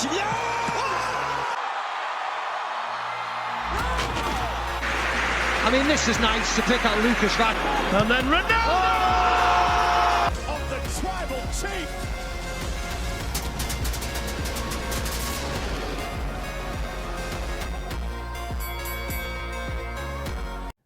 qui vient. I mean, this is nice to pick out Lucas Van. And then Ronaldo! Of the tribal chief!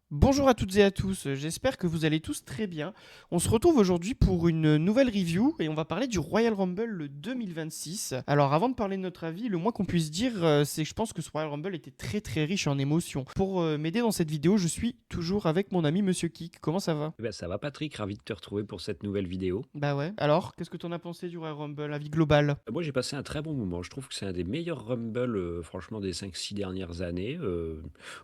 Bonjour à toutes et à tous, j'espère que vous allez tous très bien. On se retrouve aujourd'hui pour une nouvelle review et on va parler du Royal Rumble 2026. Alors avant de parler de notre avis, le moins qu'on puisse dire, c'est que je pense que ce Royal Rumble était très très riche en émotions. Pour m'aider dans cette vidéo, je suis toujours avec mon ami Monsieur Kik. Comment ça va ? Ça va Patrick, ravi de te retrouver pour cette nouvelle vidéo. Bah ouais. Alors, qu'est-ce que t'en as pensé du Royal Rumble, avis global ? Moi j'ai passé un très bon moment, je trouve que c'est un des meilleurs Rumble franchement des 5-6 dernières années.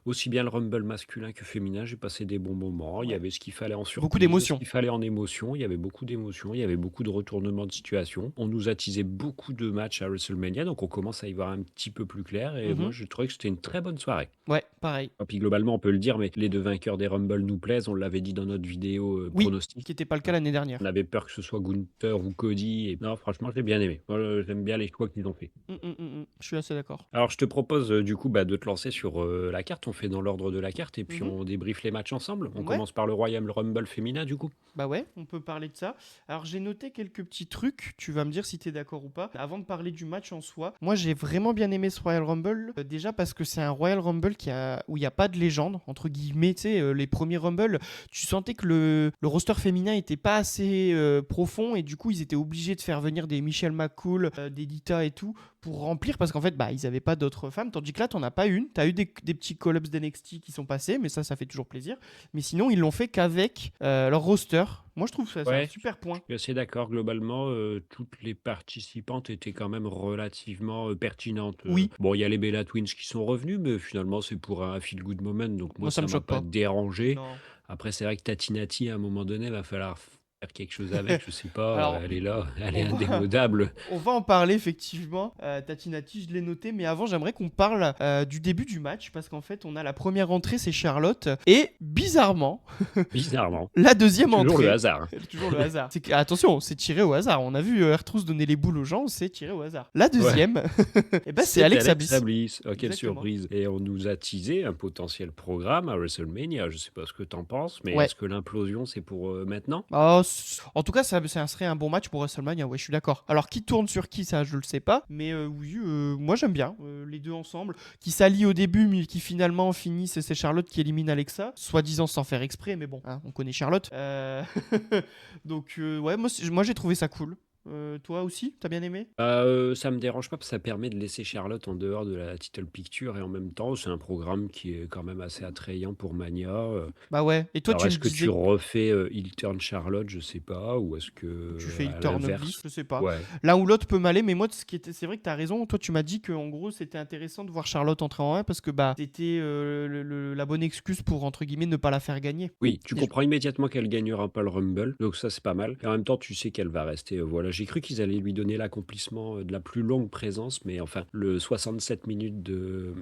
Aussi bien le Rumble masculin que féminin, j'ai passé des bons moments, il y Ouais. avait ce qu'il fallait en surprise, Beaucoup d'émotions. ce qu'il fallait en émotion, il y avait beaucoup d'émotions, il y avait beaucoup de retournements de situation. On nous a teasé beaucoup de matchs à WrestleMania, donc on commence à y voir un petit peu plus clair et moi Mhm. je trouvais que c'était une très bonne soirée. Ouais, pareil. Et puis globalement on peut le dire, mais les deux vainqueurs des Rumble nous plaisent, on l'avait dit dans notre vidéo Oui, pronostic. qui n'était pas le cas l'année dernière. On avait peur que ce soit Gunther ou Cody. Et... Non, franchement, j'ai bien aimé. Moi, j'aime bien les choix qu'ils ont fait. Je suis assez d'accord. Alors, je te propose du coup de te lancer sur la carte. On fait dans l'ordre de la carte et puis Mhm. on débriefe les matchs ensemble. On Ouais. commence par le Royal Rumble féminin du coup. Bah ouais, on peut parler de ça. Alors j'ai noté quelques petits trucs, tu vas me dire si t'es d'accord ou pas. Avant de parler du match en soi, moi j'ai vraiment bien aimé ce Royal Rumble. Déjà parce que c'est un Royal Rumble où il n'y a pas de légende, entre guillemets. Tu sais, les premiers Rumble, tu sentais que le roster féminin était pas assez profond et du coup ils étaient obligés de faire venir des Michelle McCool, des Lita et tout pour remplir parce qu'en fait bah ils avaient pas d'autres femmes. Tandis que là t'en as pas une. T'as eu des petits call-ups d'NXT qui sont passés, mais ça fait toujours plaisir. Mais sinon ils l'ont fait qu'avec leur roster. Moi, je trouve ça, c'est un Ouais, super point. je suis assez d'accord. Globalement, toutes les participantes étaient quand même relativement pertinentes. Oui, Bon, il y a les Bella Twins qui sont revenus, mais finalement, c'est pour un feel-good moment. Donc, moi, moi, ça ça me m'a choque pas pas. dérangé. Non. Après, c'est vrai que Tatinati, à un moment donné, va falloir faire quelque chose avec. Je sais pas, Alors, elle est là, elle est on va, indémodable. on va en parler effectivement. Tatinati, je l'ai noté, mais avant, j'aimerais qu'on parle du début du match parce qu'en fait, on a la première entrée, c'est Charlotte, et bizarrement, Bizarrement. la deuxième Toujours le entrée. hasard. Toujours le hasard. Attention, c'est tiré au hasard. On a vu R-Truth donner les boules aux gens, c'est tiré au hasard. La Ouais. deuxième, et ben, c'est C'était Alexa Alexa Bliss. Bliss. Oh, quelle Exactement. surprise. Et on nous a teasé un potentiel programme à WrestleMania. Je sais pas ce que t'en penses, mais Ouais. est-ce que l'implosion, c'est pour maintenant? En tout cas, ça serait un bon match pour WrestleMania, ouais, je suis d'accord. Alors, qui tourne sur qui, ça, je le sais pas. Mais oui, moi j'aime bien les deux ensemble. Qui s'allient au début, mais qui finalement finissent, et c'est Charlotte qui élimine Alexa. Soi-disant sans faire exprès, mais bon, hein, on connaît Charlotte. Donc, ouais, moi j'ai trouvé ça cool. Toi aussi, t'as bien aimé ? Ça me dérange pas parce que ça permet de laisser Charlotte en dehors de la title picture et en même temps, c'est un programme qui est quand même assez attrayant pour Mania. Bah ouais. Et toi, Alors, tu me est-ce que tu disais refais Heel Turn Charlotte? Je sais pas. Ou est-ce que, tu fais à il turn Bliss, l'inverse? je sais pas. Ouais. L'un ou l'autre peut m'aller, mais moi, c'est vrai que t'as raison. Toi, tu m'as dit que en gros, c'était intéressant de voir Charlotte entrer en 1 parce que bah, c'était la bonne excuse pour, entre guillemets, ne pas la faire gagner. Oui, tu Et comprends immédiatement qu'elle gagnera pas le Rumble, donc ça c'est pas mal. Et en même temps, tu sais qu'elle va rester. Voilà, j'ai cru qu'ils allaient lui donner l'accomplissement de la plus longue présence, mais enfin, le 67 minutes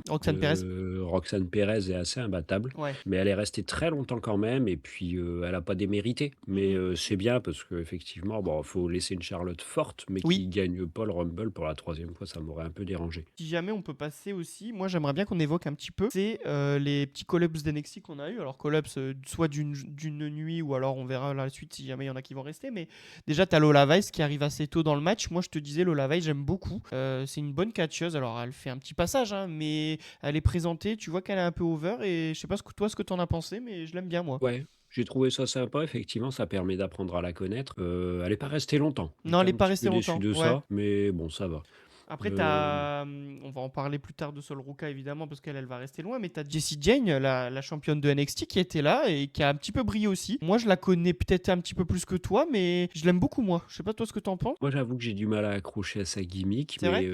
Roxane Perez. Roxane Perez est assez imbattable. Ouais. Mais elle est restée très longtemps quand même, et puis elle a pas démérité. Mais c'est bien parce qu'effectivement, bon, faut laisser une Charlotte forte, mais Oui. qui gagne pas le Rumble pour la troisième fois, ça m'aurait un peu dérangé. Si jamais on peut passer aussi, moi j'aimerais bien qu'on évoque un petit peu, c'est les petits call-ups d'NXT qu'on a eu. Alors call-ups soit d'une nuit ou alors on verra la suite si jamais il y en a qui vont rester. Mais déjà t'as Lola Vice qui arrive assez tôt dans le match. Moi je te disais Lola Vice j'aime beaucoup. C'est une bonne catcheuse. Alors elle fait un petit passage, hein, mais elle est présentée. Tu vois qu'elle est un peu over et je sais pas ce que t'en as pensé, mais je l'aime bien moi. Ouais, j'ai trouvé ça sympa, effectivement, ça permet d'apprendre à la connaître. Elle n'est pas restée longtemps. Non, elle J'étais est un pas petit restée peu déçu longtemps. de Ouais. ça, mais bon, ça va. Après, Euh, on va en parler plus tard de Sol Ruka, évidemment, parce qu'elle va rester loin. Mais t'as Jessie Jane, la championne de NXT, qui était là et qui a un petit peu brillé aussi. Moi, je la connais peut-être un petit peu plus que toi, mais je l'aime beaucoup, moi. Je sais pas toi ce que t'en penses. Moi, j'avoue que j'ai du mal à accrocher à sa gimmick, C'est vrai ?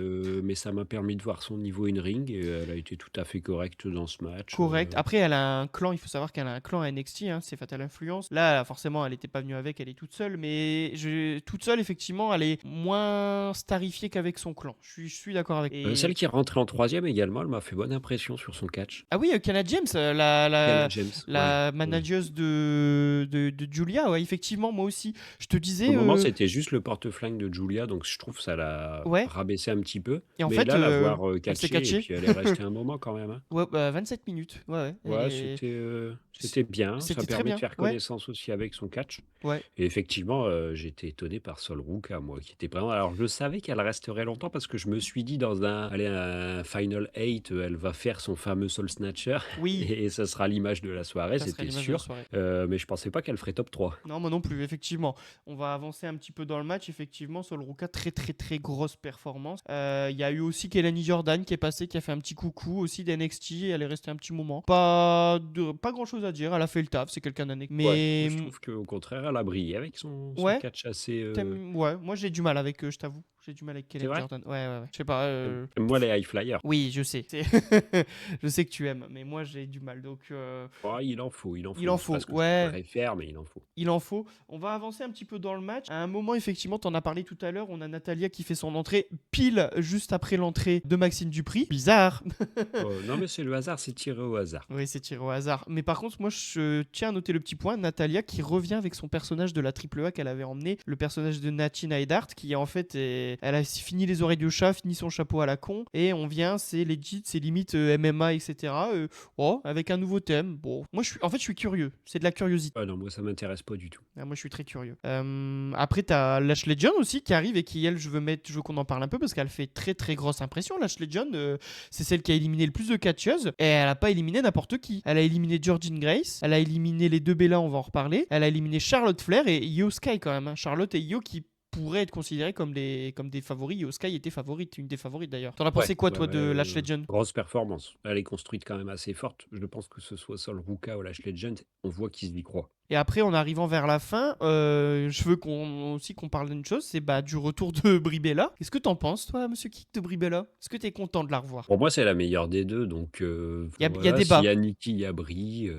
mais ça m'a permis de voir son niveau in-ring et elle a été tout à fait correcte dans ce match. Correct. Après, elle a un clan. Il faut savoir qu'elle a un clan à NXT. Hein, c'est Fatal Influence. Là, forcément, elle n'était pas venue avec. Elle est toute seule. Mais toute seule, effectivement, elle est moins starifiée qu'avec son clan. je suis d'accord avec. Celle qui est rentrée en troisième également, elle m'a fait bonne impression sur son catch. Ah oui, Kenna James, Kayla James, ouais. la manageuse de Julia, ouais, effectivement, moi aussi. Je te Au disais, moment, c'était juste le porte-flingue de Julia, donc je trouve que ça l'a ouais, rabaissé un petit peu. et en Mais fait, là, l'avoir elle s'est catché, et catchée. puis elle est restée un moment quand même, hein. Ouais, bah, 27 minutes, ouais, ouais. Ouais, c'était bien. Ça C'était très permet de bien, faire ouais, connaissance aussi avec son catch. ouais. Et effectivement, j'étais étonné par Sol Ruka, moi, qui était vraiment. Alors, je savais qu'elle resterait longtemps parce que je me suis dit dans un Final 8, elle va faire son fameux Soul Snatcher Oui, et ça sera l'image de la soirée, ça serait c'était l'image de la sûr. soirée. Mais je pensais pas qu'elle ferait top 3. Non, moi non plus, effectivement. On va avancer un petit peu dans le match. Effectivement, Sol Ruka, très très très grosse performance. Il y a eu aussi Kelani Jordan qui est passée, qui a fait un petit coucou aussi d'NXT. Elle est restée un petit moment. Pas grand chose à dire. Elle a fait le taf. C'est quelqu'un d'NXT. Ouais, Mais je trouve qu'au contraire, elle a brillé avec son ouais, catch assez. ouais, moi j'ai du mal avec eux, je t'avoue. J'ai du mal avec C'est Kelani vrai? Jordan. Ouais, ouais, ouais. Je sais pas. Moi, les high flyers. Oui, je sais. Je sais que tu aimes, mais moi j'ai du mal. Donc, Oh, il en faut, il en il faut. en C'est pas faut. ce que je Ouais. préfère, mais il en faut. Il en faut. On va avancer un petit peu dans le match. À un moment, effectivement, tu en as parlé tout à l'heure, on a Natalia qui fait son entrée pile juste après l'entrée de Maxime Dupri. Bizarre. Non, mais c'est le hasard, c'est tiré au hasard. Oui, c'est tiré au hasard. Mais par contre, moi, je tiens à noter le petit point. Natalia qui revient avec son personnage de la triple A qu'elle avait emmené, le personnage de Natty Neidhart, qui en fait, elle a fini les oreilles de chat, fini son chapeau à la con, et on vient, c'est legit, c'est limite MMA, etc. Avec un nouveau thème. Bon, moi, je suis curieux. C'est de la curiosité. Ah non, moi ça m'intéresse pas du tout. Ah, moi, je suis très curieux. Après, t'as Lashley John aussi qui arrive et qui, elle, je veux qu'on en parle un peu parce qu'elle fait très très grosse impression. Lashley John, c'est celle qui a éliminé le plus de catcheuses et elle a pas éliminé n'importe qui. Elle a éliminé Georgine Grace, elle a éliminé les deux Bella, on va en reparler. Elle a éliminé Charlotte Flair et Io Sky quand même, hein. Charlotte et Io qui pourraient être considérés comme des favoris. Io Sky était favorite, une des favorites d'ailleurs. T'en as pensé quoi, toi, de Lashley John? Grosse performance. Elle est construite quand même assez forte. Je pense que ce soit Sol Ruka ou Lashley Legend, on voit qu'ils y croient. Et après, en arrivant vers la fin, je veux qu'on parle d'une chose, c'est du retour de Brie Bella. Qu'est-ce que t'en penses, toi, monsieur Kick, de Brie Bella? Est-ce que t'es content de la revoir? Pour moi, c'est la meilleure des deux, donc Il y a voilà, débat. s'il y a Nikki, il y a Brie.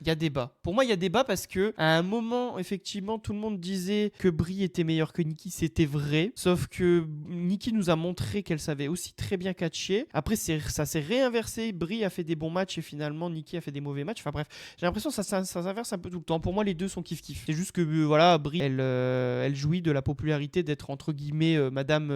Il y a débat. Pour moi, il y a débat parce que à un moment, effectivement, tout le monde disait que Brie était meilleure que Nikki. C'était vrai. Sauf que Nikki nous a montré qu'elle savait aussi très bien catcher. Après, ça s'est réinversé. Brie a fait des bons matchs et finalement, Nikki a fait des mauvais matchs. Enfin bref, j'ai l'impression que ça s'inverse un peu tout le temps. Pour moi, les deux sont kiff-kiff. C'est juste que voilà, Brie, elle jouit de la popularité d'être entre guillemets Madame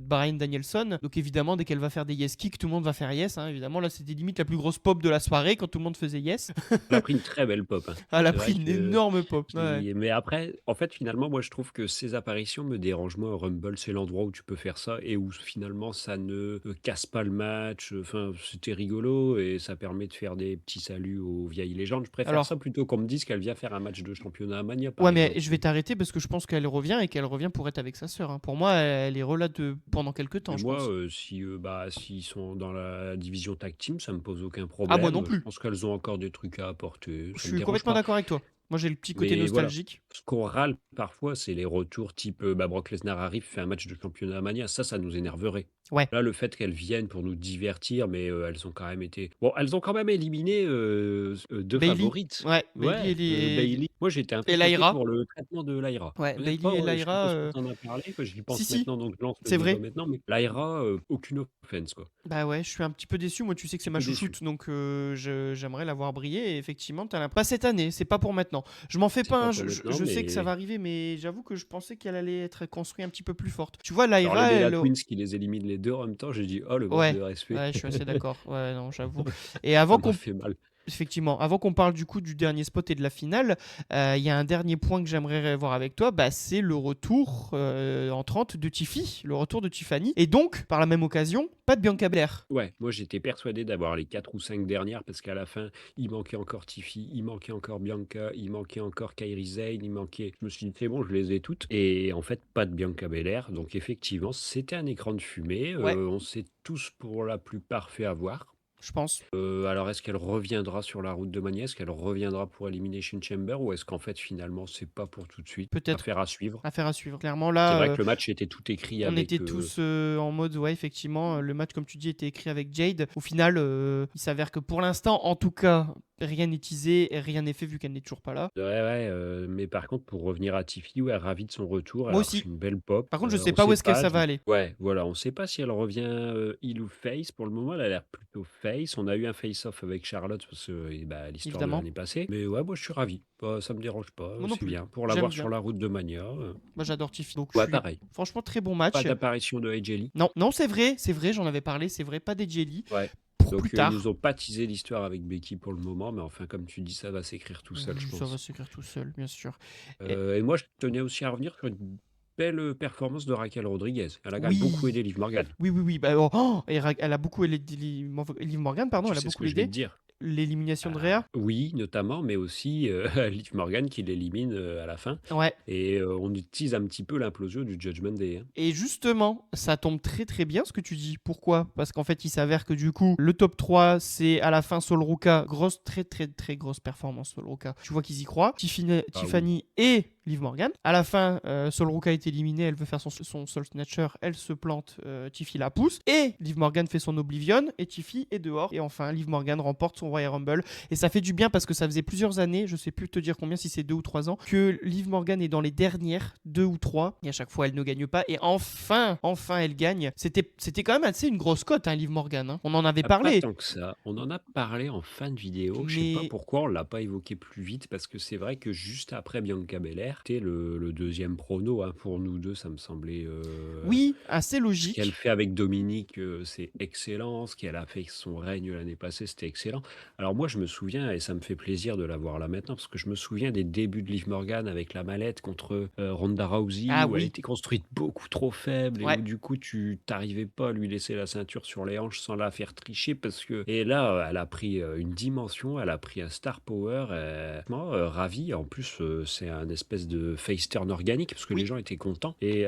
Bryan Danielson. Donc évidemment, dès qu'elle va faire des yes kicks, tout le monde va faire yes, hein. Évidemment, là, c'était limite la plus grosse pop de la soirée quand tout le monde faisait yes. Elle a pris une très belle pop, hein. Elle a C'est pris vrai une que- énorme pop. Ouais. Mais après, en fait, finalement, moi, je trouve que ces apparitions me dérangent moins. Au Rumble, c'est l'endroit où tu peux faire ça et où finalement, ça ne casse pas le match. Enfin, c'était rigolo et ça permet de faire des petits saluts aux vieilles légendes. Je préfère Alors, ça plutôt qu'on me dise qu'elle vient faire un match de championnat à Mania, par ouais, mais exemple. je vais t'arrêter parce que je pense qu'elle revient et qu'elle revient pour être avec sa sœur, hein. Pour moi, elle est relate pendant quelques temps, Mais je moi, pense. s'ils sont dans la division tag team, ça me pose aucun Ah, moi non problème. Je plus. pense qu'elles ont encore des trucs à apporter. Je Ça me suis dérange complètement pas. d'accord avec toi. Moi, j'ai le petit côté Mais voilà, nostalgique. ce qu'on râle parfois, c'est les retours type Brock Lesnar arrive, fait un match de championnat à Mania. Ça nous énerverait. Ouais. Là, le fait qu'elles viennent pour nous divertir, mais elles ont quand même été. Bon, elles ont quand même éliminé deux Bailey. favorites. Ouais, Ouais, Bailey. Moi, j'étais un peu et choqué Lyra. pour le traitement de Lyra. Ouais, Honnêtement, Bailey et je sais Lyra. pas si tu en as parlé, que j'y pense Si, maintenant, donc je lance le c'est débat vrai. maintenant. Mais Lyra, aucune offense, quoi. Bah ouais, je suis un petit peu déçu. Moi, tu sais que c'est ma Peu déçu. chouchoute, donc j'aimerais la voir briller. Et effectivement, pas cette année, c'est pas pour maintenant. Je m'en fais C'est pas, pas hein, pour maintenant, je sais que ça mais va arriver, mais j'avoue que je pensais qu'elle allait être construite un petit peu plus forte. Tu vois, alors Lyra, le Bella elle. Twins qui les élimine les deux en même temps, j'ai dit oh le manque Ouais, de respect. ouais, je suis assez d'accord. Ouais, non, j'avoue. Et Ça avant m'a qu'on fait mal. Effectivement, avant qu'on parle du coup du dernier spot et de la finale, il y a un dernier point que j'aimerais voir avec toi, c'est le retour entrante de Tiffy, le retour de Tiffany, et donc, par la même occasion, pas de Bianca Belair. Ouais, moi j'étais persuadé d'avoir les 4 ou 5 dernières parce qu'à la fin, il manquait encore Tiffy, il manquait encore Bianca, il manquait encore Kairi Sane, il manquait. Je me suis dit, c'est bon, je les ai toutes. Et en fait, pas de Bianca Belair. Donc effectivement, c'était un écran de fumée. Ouais. On s'est tous pour la plupart fait avoir. je pense. Alors est-ce qu'elle reviendra sur la route de Mania? Est-ce qu'elle reviendra pour Elimination Chamber? Ou est-ce qu'en fait, finalement, c'est pas pour tout de suite? Peut-être. Affaire à suivre. Affaire à suivre. Clairement, C'est là, vrai que le match était tout écrit on était avec, tous en mode, ouais, effectivement, le match, comme tu dis, était écrit avec Jade. Au final, il s'avère que pour l'instant, en tout cas, rien n'est teasé et rien n'est fait vu qu'elle n'est toujours pas là. ouais, mais par contre, pour revenir à Tiffy, ouais, ravi de son retour. Moi Elle a reçu aussi. une belle pop. Par contre, je sais On pas où sait est-ce que pas ça du va aller. ouais, voilà, on sait pas si elle revient, heel ou face. Pour le moment, elle a l'air plutôt face. On a eu un face-off avec Charlotte parce que, bah, l'histoire de Évidemment. l'année passée. Mais ouais, moi, je suis ravi. Bah, ça me dérange pas, Moi non c'est plus. bien. Pour J'aime l'avoir bien. sur la route de Mania, Moi, j'adore Tiffy. Donc, ouais, pareil. franchement, très bon Pas match. d'apparition de AJ Lee. Non, non, c'est vrai, j'en avais parlé, c'est vrai, pas des jelly. Ouais. Pour Donc, plus ils tard. nous ont pas teasé l'histoire avec Becky pour le moment, mais enfin, comme tu dis, ça va s'écrire tout seul, je Oui, ça va pense. s'écrire tout seul, bien sûr. Et moi, je tenais aussi à revenir sur une belle performance de Raquel Rodriguez. Elle a quand même beaucoup Oui, aidé Liv Morgan. oui. Bah, et elle a beaucoup aidé Liv Morgan, pardon, Tu elle a sais ce beaucoup que je vais aidé. te dire? L'élimination de Rhea. Oui, notamment, mais aussi Liv Morgan qui l'élimine à la fin. Ouais. Et on utilise un petit peu l'implosion du Judgment Day. Hein. Et justement, ça tombe très très bien ce que tu dis. Pourquoi? Parce qu'en fait, il s'avère que du coup, le top 3, c'est à la fin Sol Ruka. Grosse, très très très grosse performance Sol Ruka. Tu vois qu'ils y croient. Tiffany et Liv Morgan. À la fin, Sol Ruka est éliminée, elle veut faire son Soul Snatcher, elle se plante, Tiffy la pousse. Et Liv Morgan fait son Oblivion et Tiffy est dehors. Et enfin, Liv Morgan remporte son Royal Rumble. Et ça fait du bien parce que ça faisait plusieurs années, je sais plus te dire combien, si c'est 2 ou 3 ans, que Liv Morgan est dans les dernières 2 ou 3. Et à chaque fois, elle ne gagne pas. Et enfin, elle gagne. C'était quand même assez une grosse cote, hein, Liv Morgan. Hein. On en avait parlé. Pas tant que ça. On en a parlé en fin de vidéo. Je sais pas Mais pourquoi on l'a pas évoqué plus vite parce que c'est vrai que juste après Bianca Belair, c'était le deuxième prono hein, pour nous deux. Ça me semblait. oui, assez Ce logique. qu'elle fait avec Dominique, c'est excellent. Ce qu'elle a fait avec son règne l'année passée, c'était excellent. Alors moi, je me souviens, et ça me fait plaisir de la voir là maintenant, parce que je me souviens des débuts de Liv Morgan avec la mallette contre Ronda Rousey, Ah où elle oui. était construite beaucoup trop faible, et Ouais. où du coup, tu t'arrivais pas à lui laisser la ceinture sur les hanches sans la faire tricher, parce que... Et là, elle a pris une dimension, elle a pris un star power, ravi. En plus, c'est un espèce de face turn organique, parce que Oui. les gens étaient contents. Et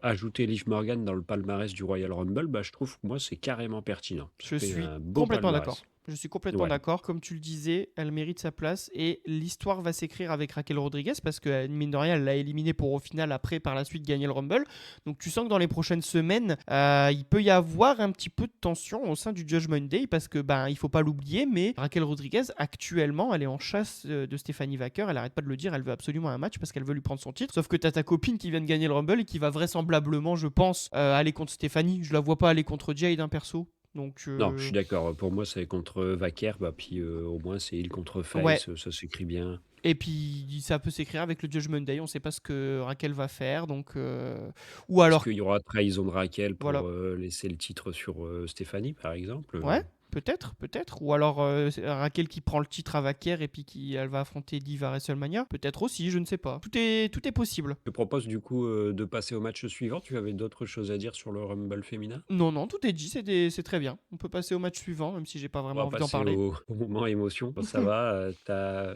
ajouter Liv Morgan dans le palmarès du Royal Rumble, bah, je trouve que moi, c'est carrément pertinent. Je Ça fait suis un beau complètement palmarès. d'accord. Je suis complètement Ouais. d'accord. Comme tu le disais, elle mérite sa place et l'histoire va s'écrire avec Raquel Rodriguez parce que, mine de rien, elle l'a éliminée pour au final, après, par la suite, gagner le Rumble. Donc tu sens que dans les prochaines semaines, il peut y avoir un petit peu de tension au sein du Judgment Day parce que, il faut pas l'oublier, mais Raquel Rodriguez, actuellement, elle est en chasse de Stephanie Wacker. Elle arrête pas de le dire, elle veut absolument un match parce qu'elle veut lui prendre son titre. Sauf que t'as ta copine qui vient de gagner le Rumble et qui va vraisemblablement, je pense, aller contre Stephanie. Je la vois pas aller contre Jade, perso. Donc, Non, je suis d'accord. Pour moi, c'est contre Vaquer, puis au moins c'est il contre Face, ouais. Ça s'écrit bien. Et puis ça peut s'écrire avec le Judgment Day, on sait pas ce que Raquel va faire, donc ou Est-ce alors qu'il y aura trahison de Raquel pour voilà. laisser le titre sur Stéphanie, par exemple? Ouais, peut-être, ou alors c'est Raquel qui prend le titre à Vaquer et puis elle va affronter Diva à WrestleMania, peut-être aussi, je ne sais pas. Tout est possible. Je te propose du coup de passer au match suivant. Tu avais d'autres choses à dire sur le Rumble féminin? Non, tout est dit, c'est très bien. On peut passer au match suivant, même si j'ai pas On vraiment va envie d'en passer parler. au moment émotion. Ça va?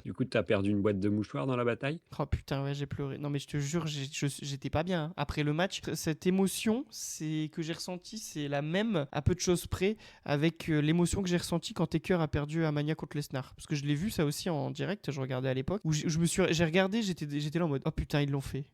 Du coup, t'as perdu une boîte de mouchoirs dans la bataille? Oh putain, ouais, j'ai pleuré. Non, mais je te jure, j'étais pas bien. Hein. Après le match, cette émotion que j'ai ressentie, c'est la même, à peu de choses près, avec l'émotion que j'ai ressentie quand Taker a perdu à Mania contre Lesnar. Parce que je l'ai vu ça aussi en direct, je regardais à l'époque, où j'ai regardé, j'étais là en mode, oh putain, ils l'ont fait.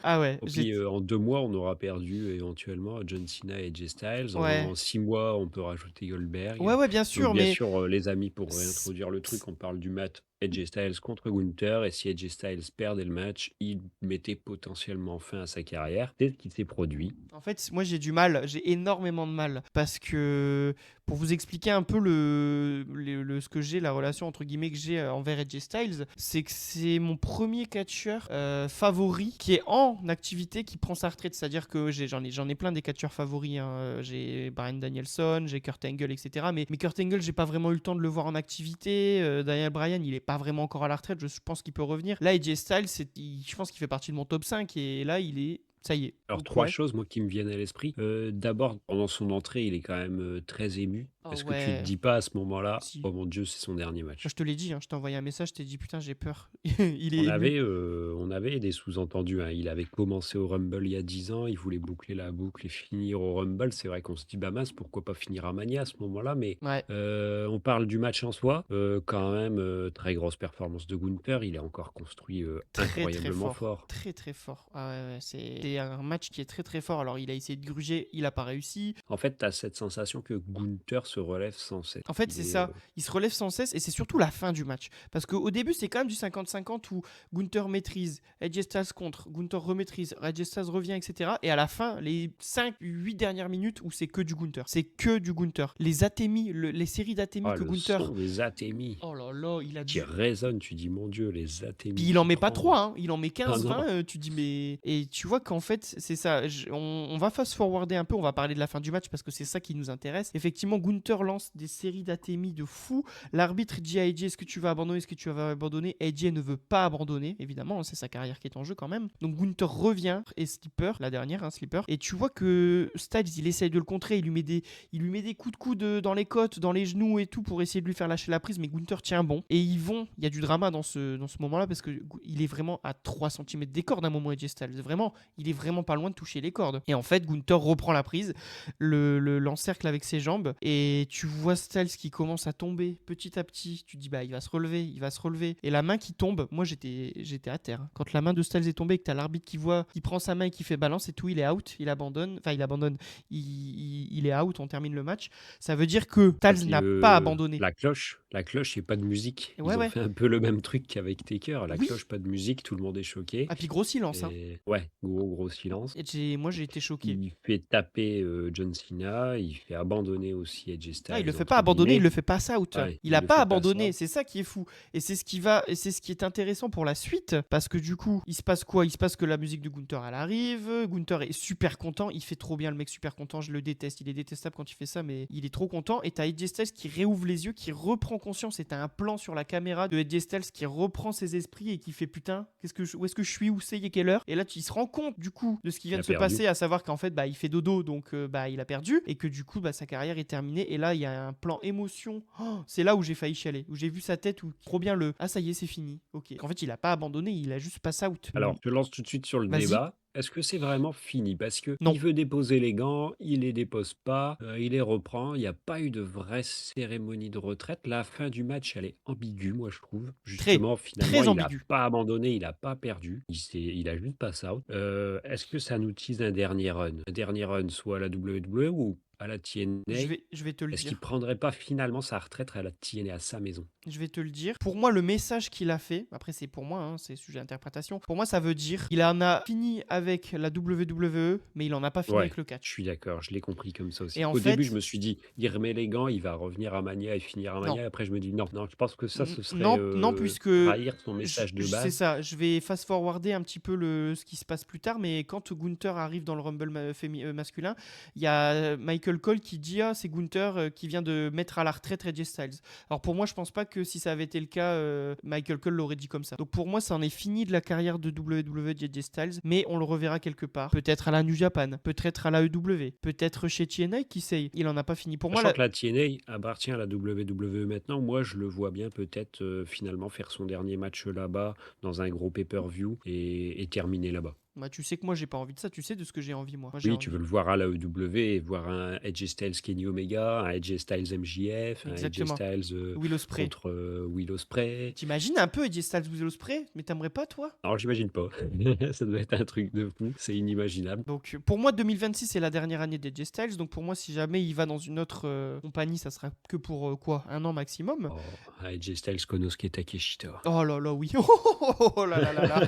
Ah ouais. Et puis en 2 mois, on aura perdu éventuellement John Cena et AJ Styles. Ouais. En 6 mois, on peut rajouter Goldberg. Ouais, bien sûr, Donc, bien mais sûr, les amis, pour réintroduire le truc, on parle du match AJ Styles contre Gunther. Et si AJ Styles perdait le match, il mettait potentiellement fin à sa carrière. C'est ce qui s'est produit. En fait, moi j'ai énormément de mal parce que pour vous expliquer un peu ce que j'ai, la relation entre guillemets que j'ai envers AJ Styles, c'est que c'est mon premier catcheur favori qui est en activité, qui prend sa retraite. C'est-à-dire que j'en ai plein des catcheurs favoris. Hein. J'ai Bryan Danielson, j'ai Kurt Angle, etc. Mais Kurt Angle, j'ai pas vraiment eu le temps de le voir en activité. Daniel Bryan, il est pas vraiment encore à la retraite. Je pense qu'il peut revenir. Là, AJ Styles, je pense qu'il fait partie de mon top 5 et là, il est. Ça y est. Alors, Donc, 3 ouais. choses, moi, qui me viennent à l'esprit. D'abord, pendant son entrée, il est quand même très ému. Oh Est-ce que tu te ouais, dis pas à ce moment-là, si. oh mon Dieu, c'est son dernier match? Je te l'ai dit, hein, je t'ai envoyé un message, je t'ai dit putain, j'ai peur. Il est On ému. avait, on avait des sous-entendus, hein. Il avait commencé au Rumble il y a 10 ans, il voulait boucler la boucle et finir au Rumble. C'est vrai qu'on se dit: «Bah mince, pourquoi pas finir à Mania à ce moment-là?» Mais, Ouais, on parle du match en soi, quand même, très grosse performance de Gunther. Il est encore construit, très très incroyablement fort. fort. Très très fort. Ah ouais, ouais, c'est un match qui est très très fort. Alors il a essayé de gruger, il a pas réussi. En fait, tu as cette sensation que Gunther se relève sans cesse. En fait, Il c'est est, ça. Il se relève sans cesse et c'est surtout la fin du match. Parce qu'au début, c'est quand même du 50-50 où Gunther maîtrise, AJ Styles contre, Gunther remaîtrise, AJ Styles revient, etc. Et à la fin, les 5-8 dernières minutes où c'est que du Gunther. C'est que du Gunther. Les atémies, les séries d'atémies oh que le Gunther. son des atémies Oh là là, il a qui dû. résonne, tu dis: «Mon Dieu, les Puis atémies il en qu'il met pas prend». 3, hein. Il en met Ah 15-20, non, tu dis mais... Et tu vois qu'en fait, c'est ça, on va fast-forwarder un peu, on va parler de la fin du match parce que c'est ça qui nous intéresse. Effectivement, Gunther lance des séries d'atémies de fou. L'arbitre dit à AJ, est-ce que tu vas abandonner, est-ce que tu vas abandonner? AJ ne veut pas abandonner, évidemment, hein, c'est sa carrière qui est en jeu quand même. Donc Gunther revient, et Slipper, la dernière, hein, Slipper. Et tu vois que Styles, il essaye de le contrer, il lui met des coups de coude dans les côtes, dans les genoux et tout pour essayer de lui faire lâcher la prise, mais Gunther tient bon. Et il y a du drama dans ce moment-là parce que il est vraiment à 3 cm des cordes à un moment, AJ Styles. Vraiment, il est vraiment pas loin de toucher les cordes. Et en fait, Gunther reprend la prise, l'encercle avec ses jambes, et tu vois Styles qui commence à tomber petit à petit. Tu te dis, bah, il va se relever, il va se relever. Et la main qui tombe, moi j'étais à terre. Quand la main de Styles est tombée et que t'as l'arbitre qui voit, qui prend sa main et qui fait balance et tout, il est out, il abandonne. Enfin, il abandonne, il est out, on termine le match. Ça veut dire que parce Styles n'a pas que abandonné. la cloche, il y a pas de musique. Ouais, Ils ont ouais. fait un peu le même truc qu'avec Taker. La Oui. cloche, pas de musique, tout le monde est choqué Ah, puis gros silence, hein. et ouais, gros silence. Et moi j'ai été choqué. Il fait taper, John Cena, il fait abandonner aussi AJ Ah, il le Styles fait pas entre abandonner, il guillemets. le fait pass out. Ouais, Il il a le pas fait pass abandonné, out. c'est ça qui est fou. Et c'est ce qui est intéressant pour la suite, parce que du coup, il se passe quoi? Il se passe que la musique de Gunther, elle arrive. Gunther est super content, il fait trop bien le mec, super content. Je le déteste, il est détestable quand il fait ça, mais il est trop content. Et t'as AJ Styles qui réouvre les yeux, qui reprend conscience. Et t'as un plan sur la caméra de AJ Styles qui reprend ses esprits et qui fait putain, où est-ce que je suis, où c'est, il est quelle heure? Et là, il se rend compte du coup de ce qui Il vient a de se perdu. passer, à savoir qu'en fait, bah, il fait dodo, donc bah, il a perdu, et que du coup, bah, sa carrière est terminée. Et là, il y a un plan émotion. Oh, c'est là où j'ai failli chialer, où j'ai vu sa tête, où trop bien le ah, ça y est, c'est fini. Ok. En fait, il a pas abandonné, il a juste pass out. Alors, je te lance tout de suite sur le Vas-y. débat. Est-ce que c'est vraiment fini? Parce que Non. il veut déposer les gants, il les dépose pas, il les reprend. Il n'y a pas eu de vraie cérémonie de retraite. La fin du match, elle est ambiguë, moi, je trouve. Très, Justement, finalement, très il n'a ambigu. pas abandonné, il n'a pas perdu. Il a juste pass out. Est-ce que ça nous tease un dernier run? Un dernier run, soit à la WWE ou à la TNA? Je vais te le Est-ce qu'il dire. prendrait pas finalement sa retraite à la TNA, à sa maison? Je vais te le dire. Pour moi, le message qu'il a fait, après c'est pour moi, hein, c'est sujet d'interprétation. Pour moi, ça veut dire il en a fini avec la WWE, mais il en a pas fini Ouais, avec le je catch. suis d'accord, je l'ai compris comme ça aussi. Et en Au début, je fait, me suis dit: «Il remet les gants, il va revenir à Mania et finir à non. Mania». Après, je me dis: «Non, non, je pense que ça, ce serait, Non, non, puisque trahir son message de c'est base». ça. Je vais fast-forwarder un petit peu ce qui se passe plus tard, mais quand Gunther arrive dans le Rumble masculin, il y a Michael Cole qui dit ah, c'est Gunther qui vient de mettre à la retraite AJ Styles. Alors pour moi, je pense pas que si ça avait été le cas, Michael Cole l'aurait dit comme ça. Donc pour moi, ça en est fini de la carrière de WWE de AJ Styles, mais on le reverra quelque part. Peut-être à la New Japan, peut-être à la EW, peut-être chez TNA, qui sait. Il en a pas fini. Pour moi, Sachant que la TNA appartient à la WWE maintenant, moi, je le vois bien peut-être, finalement faire son dernier match là-bas, dans un gros pay-per-view et terminer là-bas. bah, tu sais que moi, j'ai pas envie de ça. Tu sais de ce que j'ai envie, moi. Moi, j'ai Oui, tu envie. veux le voir à la EW et voir un AJ Styles Kenny Omega, un AJ Styles MJF, un AJ Exactement. Styles, Will Ospreay. contre, Will Ospreay. T'imagines un peu AJ Styles Will Ospreay, mais t'aimerais pas toi? Alors j'imagine pas. Ça doit être un truc de fou, c'est inimaginable. Donc pour moi 2026 c'est la dernière année d'AJ Styles, donc pour moi si jamais il va dans une autre compagnie ça sera que pour quoi, un an maximum. Oh, AJ Styles Konosuke Takeshita. Oh là là oui, oh là là là là,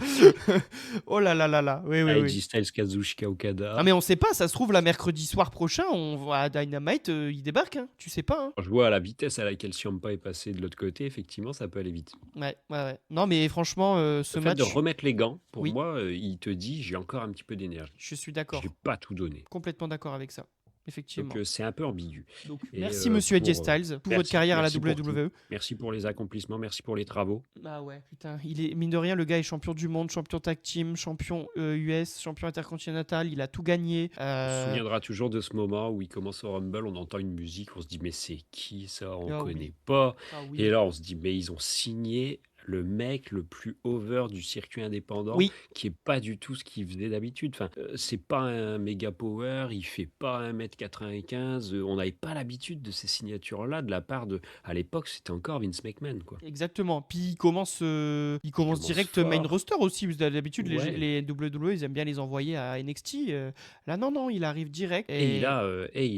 oh là là là là, oui oui AJ oui. Styles Kazuchika Okada. Ah mais on sait pas, ça se trouve là mercredi soir prochain on va à Dynamite, il débarque, hein. Tu sais pas hein. Quand je vois la vitesse à laquelle Ciampa est passé de l'autre côté, effectivement, ça peut aller vite. Ouais ouais ouais. Non mais franchement ce Le fait de match, remettre les gants, pour oui, moi, il te dit j'ai encore un petit peu d'énergie. je suis J'ai d'accord, pas tout donné. complètement d'accord avec ça. effectivement. Donc c'est un peu ambigu. Donc, Et merci monsieur AJ pour Styles pour votre merci, carrière à la merci pour tout. WWE. Merci pour les accomplissements, merci pour les travaux. Ah ouais, putain, il est mine de rien, le gars est champion du monde, champion tag team, champion US, champion intercontinental, il a tout gagné. On se souviendra toujours de ce moment où il commence au Rumble, on entend une musique, on se dit mais c'est qui ça? On Ah oui. connaît pas. Ah Et oui. là on se dit mais ils ont signé le mec le plus over du circuit indépendant, Oui, qui est pas du tout ce qu'il faisait d'habitude. Enfin, c'est pas un méga power, il fait pas 1m95. On n'avait pas l'habitude de ces signatures-là de la part de. À l'époque, c'était encore Vince McMahon, quoi. exactement. Puis il commence commence direct main fort. roster aussi. Parce que d'habitude, Ouais. les WWE, ils aiment bien les envoyer à NXT. Là, non, il arrive direct. Et il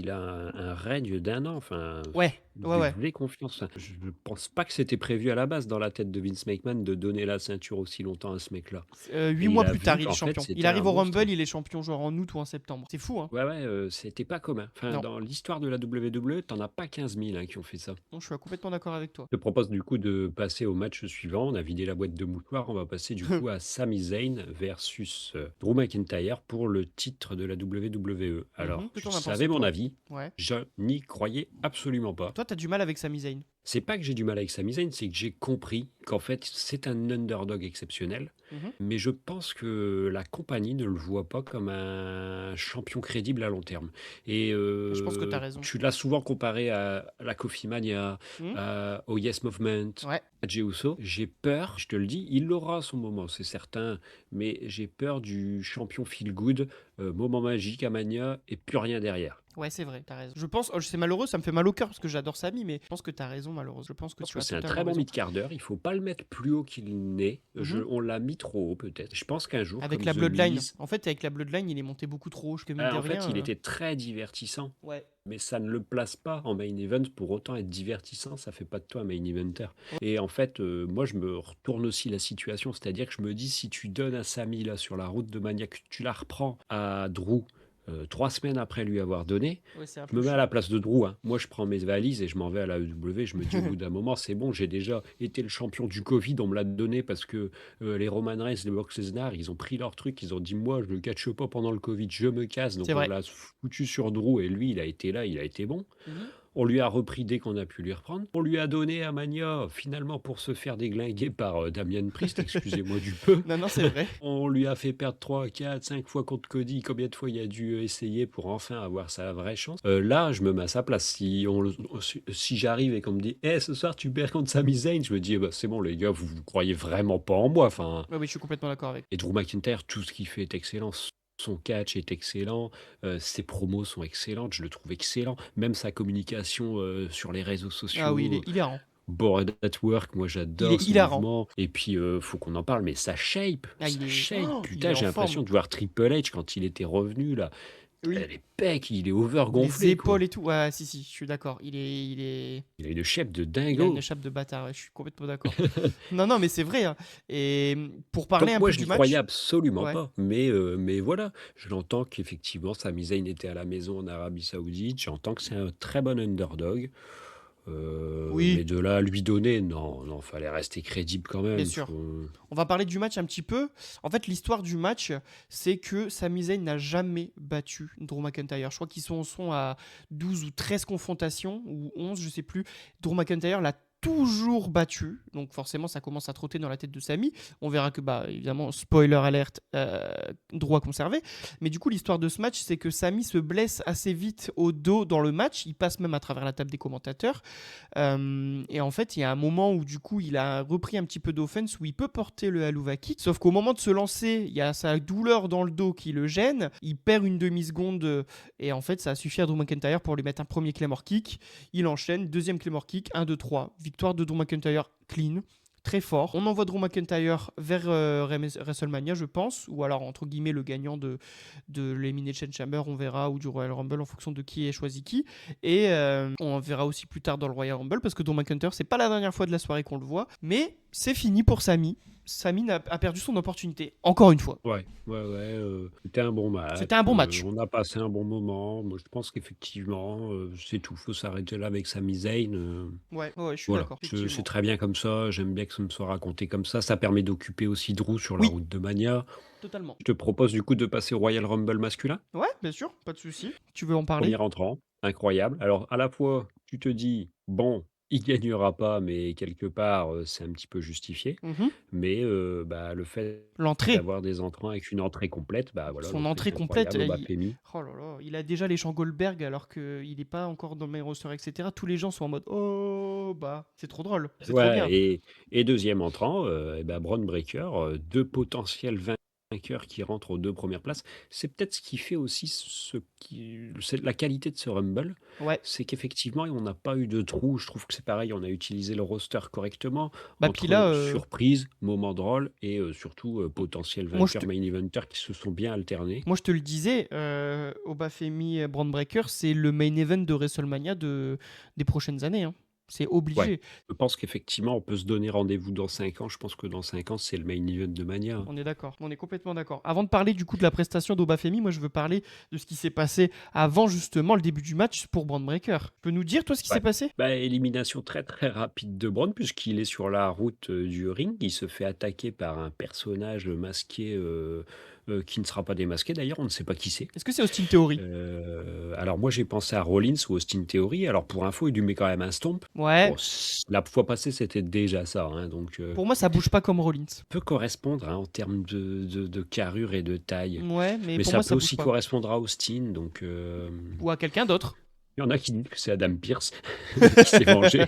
a un règne d'un an. Enfin, Ouais, il ouais, lui ouais. voulait confiance. Enfin, je ne pense pas que c'était prévu à la base dans la tête de Vince McMahon de donner la ceinture aussi longtemps à ce mec-là. 8 Et mois il a plus tard, vu il est qu'en fait, champion. Il c'était arrive un au monstre. Rumble, il est champion genre en août ou en septembre. C'est fou, hein. Ouais, c'était pas commun. Enfin, Non. dans l'histoire de la WWE, t'en as pas 15 000 qui ont fait ça. Non, je suis complètement d'accord avec toi. Je te propose du coup de passer au match suivant. On a vidé la boîte de mouchoirs. On va passer du coup à Sami Zayn versus Drew McIntyre pour le titre de la WWE. Alors, Que je t'en as pensé, savais mon toi? avis. Ouais. Je n'y croyais absolument pas. Toi, t'as du mal avec Sami Zayn. C'est pas que j'ai du mal avec Sami Zayn, c'est que j'ai compris qu'en fait, c'est un underdog exceptionnel. Mais je pense que la compagnie ne le voit pas comme un champion crédible à long terme. Et Je pense que t'as raison. tu l'as souvent comparé à la Coffee Mania, Mhm. au Yes Movement, Ouais. à Jey Uso. J'ai peur, je te le dis, il aura à son moment, c'est certain, mais j'ai peur du champion feel good, moment magique à Mania et plus rien derrière. Ouais, c'est vrai, t'as raison. Je pense, c'est malheureux, ça me fait mal au cœur parce que j'adore Sami, mais je pense que t'as raison, malheureusement. Je pense que Je pense tu que as c'est un totalement très bon raison. mid-carder. Il faut pas le mettre plus haut qu'il n'est. On l'a mis trop haut, peut-être. Je pense qu'un jour, Avec comme la The Bloodline. Miz, En fait, avec la Bloodline, il est monté beaucoup trop haut. Je que mine de en fait, rien. il était très divertissant. Ouais. Mais ça ne le place pas en main event. Pour autant être divertissant, ça fait pas de toi un main eventer. Et en fait, moi, je me retourne aussi la situation. C'est-à-dire que je me dis, si tu donnes à Sami, là, sur la route de Mania, que tu la reprends à Drew 3 semaines après lui avoir donné, Ouais, c'est un je peu me mets à chiant. la place de Drew. Hein. Moi, je prends mes valises et je m'en vais à la EW. Je me dis au bout d'un moment, c'est bon, j'ai déjà été le champion du Covid. On me l'a donné parce que les Roman Reigns, les Brock Lesnar, ils ont pris leur truc. Ils ont dit, moi, je ne le catche pas pendant le Covid, je me casse. Donc, C'est on vrai. l'a foutu sur Drew et lui, il a été là, il a été bon. On lui a repris dès qu'on a pu lui reprendre. On lui a donné à Mania, finalement, pour se faire déglinguer par Damien Priest, excusez-moi du peu. Non, c'est vrai. On lui a fait perdre 3, 4, 5 fois contre Cody. Combien de fois il a dû essayer pour enfin avoir sa vraie chance? Là, je me mets à sa place. Si j'arrive et qu'on me dit ce soir tu perds contre Sami Zayn, je me dis c'est bon les gars, vous croyez vraiment pas en moi. Enfin, Ouais, oui, je suis complètement d'accord avec. et Drew McIntyre, tout ce qu'il fait est excellent. Son catch est excellent, ses promos sont excellentes, je le trouve excellent. Même sa communication sur les réseaux sociaux. Ah oui, il est hilarant. Bored at Work, moi j'adore Il est ce hilarant. mouvement. Et puis, faut qu'on en parle, mais sa shape, Ah, il est- Oh, il putain, est j'ai en l'impression forme. de voir Triple H quand il était revenu, là. Oui. Les pecs, il est over gonflé, Les quoi. épaules et tout. Ouais, si, je suis d'accord. Il a Il a une shape de une dingo. échappe de bâtard. Ouais, je suis complètement d'accord. non, mais c'est vrai. Hein. Et pour parler Donc un moi, peu je du n'y match. croyais absolument Ouais. pas. Mais voilà, je l'entends qu'effectivement, Sami Zayn était à la maison en Arabie Saoudite. J'entends que c'est un très bon underdog. Oui. Mais de là à lui donner, non, fallait rester crédible quand même. Bien sûr. On va parler du match un petit peu. En fait, l'histoire du match, c'est que Sami Zayn n'a jamais battu Drew McIntyre. Je crois qu'ils sont à 12 ou 13 confrontations, ou 11, je sais plus. Drew McIntyre l'a toujours battu, donc forcément ça commence à trotter dans la tête de Sami. On verra que, évidemment, spoiler alert, Drew a conservé. Mais du coup, l'histoire de ce match, c'est que Sami se blesse assez vite au dos dans le match. Il passe même à travers la table des commentateurs. Et en fait, il y a un moment où du coup, il a repris un petit peu d'offense, où il peut porter le Helluva Kick. Sauf qu'au moment de se lancer, il y a sa douleur dans le dos qui le gêne. Il perd une demi-seconde et en fait, ça a suffi à Drew McIntyre pour lui mettre un premier Claymore Kick. Il enchaîne, deuxième Claymore Kick, 1, 2, 3. Victoire de Drew McIntyre clean. Très fort. On envoie Drew McIntyre vers WrestleMania, je pense, ou alors entre guillemets le gagnant de l'Elimination Chamber, on verra, ou du Royal Rumble en fonction de qui ait choisi qui. Et on verra aussi plus tard dans le Royal Rumble, parce que Drew McIntyre, c'est pas la dernière fois de la soirée qu'on le voit, mais c'est fini pour Sami. Sami a perdu son opportunité, encore une fois. Ouais, c'était un bon match. C'était un bon match. On a passé un bon moment. Moi, je pense qu'effectivement, c'est tout. Faut s'arrêter là avec Sami Zayn. Ouais, je suis Voilà, d'accord, c'est effectivement. très bien comme ça. J'aime bien que ça me soit raconté comme ça. Ça permet d'occuper aussi Drew sur la Oui, route de Mania. totalement. Je te propose du coup de passer au Royal Rumble masculin. Ouais, bien sûr, pas de souci. Tu veux en parler? Premier entrant, incroyable. Alors, à la fois, tu te dis, bon, il gagnera pas, mais quelque part, c'est un petit peu justifié. Mhm. Mais bah, le fait L'entrée. d'avoir des entrants avec une entrée complète, bah voilà, Son l'entrée entrée est complète, incroyable. Bafemi. oh là là, il a déjà les chants Goldberg alors qu'il n'est pas encore dans le main roster, etc. Tous les gens sont en mode oh bah c'est trop drôle, c'est trop Ouais, bien. et deuxième entrant, et ben Bron Breakker, deux potentiels vainqueurs qui rentrent aux deux premières places. C'est peut-être ce qui fait aussi c'est la qualité de ce Rumble, Ouais, c'est qu'effectivement, on n'a pas eu de trou. Je trouve que c'est pareil, on a utilisé le roster correctement bah puis là, entre surprise, moment drôle et surtout potentiel moi je vainqueur te, main eventer qui se sont bien alternés. moi je te le disais, Obafemi Brand Breaker, c'est le main event de WrestleMania des prochaines années, hein. C'est Ouais, obligé. je pense qu'effectivement, on peut se donner rendez-vous dans 5 ans. Je pense que dans 5 ans, c'est le main event de Mania, hein. On est d'accord, on est complètement d'accord. Avant de parler du coup de la prestation d'Obafemi, moi je veux parler de ce qui s'est passé avant justement le début du match pour Brand Breaker. Tu peux nous dire toi ce qui s'est Ouais. passé? Bah, élimination très très rapide de Braun puisqu'il est sur la route du ring. Il se fait attaquer par un personnage masqué qui ne sera pas démasqué d'ailleurs, on ne sait pas qui c'est. Est-ce que c'est Austin Theory? Alors moi j'ai pensé à Rollins ou Austin Theory. Alors pour info, il lui met quand même un stomp. Ouais, Bon, la fois passée c'était déjà ça, hein, donc pour moi ça bouge pas comme Rollins. peut correspondre hein, en termes de carrure et de taille. Ouais, mais Mais pour ça moi peut ça bouge aussi pas. correspondre à Austin, donc Ou à quelqu'un d'autre. il y en a qui disent que c'est Adam Pearce qui s'est vengé.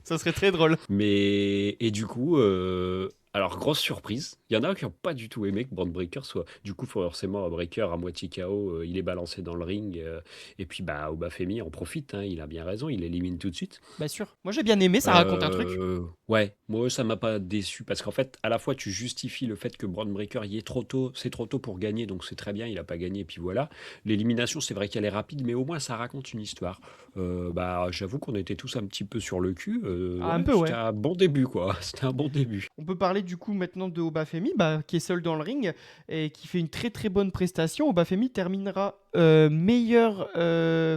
Ça serait très drôle. Mais et du coup, alors grosse surprise, il y en a qui ont pas du tout aimé que Brand Breakker soit du coup forcément Breakker à moitié KO, il est balancé dans le ring, et puis bah Obafemi en profite, hein, il a bien raison, il élimine tout de suite. Bah sûr. Moi j'ai bien aimé, ça raconte un truc. Ouais, moi ça m'a pas déçu parce qu'en fait, à la fois tu justifies le fait que Brand Breakker y est trop tôt, c'est trop tôt pour gagner, donc c'est très bien, il a pas gagné, et puis voilà. L'élimination, c'est vrai qu'elle est rapide, mais au moins ça raconte une histoire. Bah j'avoue qu'on était tous un petit peu sur le cul, Ah, un ouais, peu c'était ouais. un bon début quoi, c'était un bon début. On peut parler du coup maintenant de Obafemi, qui est seul dans le ring et qui fait une très très bonne prestation. Obafemi terminera meilleur,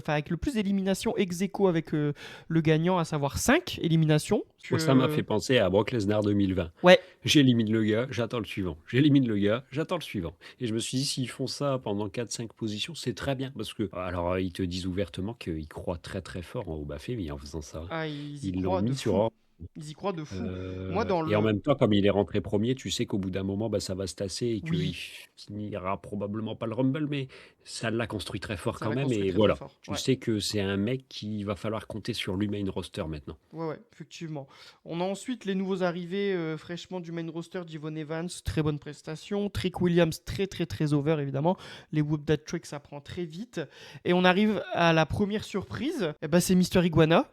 avec le plus d'éliminations ex aequo avec le gagnant, à savoir 5 éliminations. Moi, ça m'a fait penser à Brock Lesnar 2020. Ouais, J'élimine le gars, j'attends le suivant. J'élimine le gars, j'attends le suivant. Et je me suis dit, s'ils font ça pendant 4-5 positions, c'est très bien. Parce que, alors, ils te disent ouvertement qu'ils croient très très fort en Obafemi en faisant ça. ah, ils y Ils l'ont croient de mis sur fou. or. Ils y croient de fou. Moi dans Et en le... même temps, comme il est rentré premier, tu sais qu'au bout d'un moment, bah, ça va se tasser et qu'il Oui, finira probablement pas le Rumble, mais ça l'a construit très fort ça quand l'a même. construit Et très très voilà, fort. tu Ouais. sais que c'est un mec qui va falloir compter sur lui main roster maintenant. Ouais, effectivement. On a ensuite les nouveaux arrivés fraîchement du main roster, Devon Evans, très bonne prestation. Trick Williams, très très très over évidemment. Les Whoop That Trick, ça prend très vite. Et on arrive à la première surprise, c'est Mister Iguana.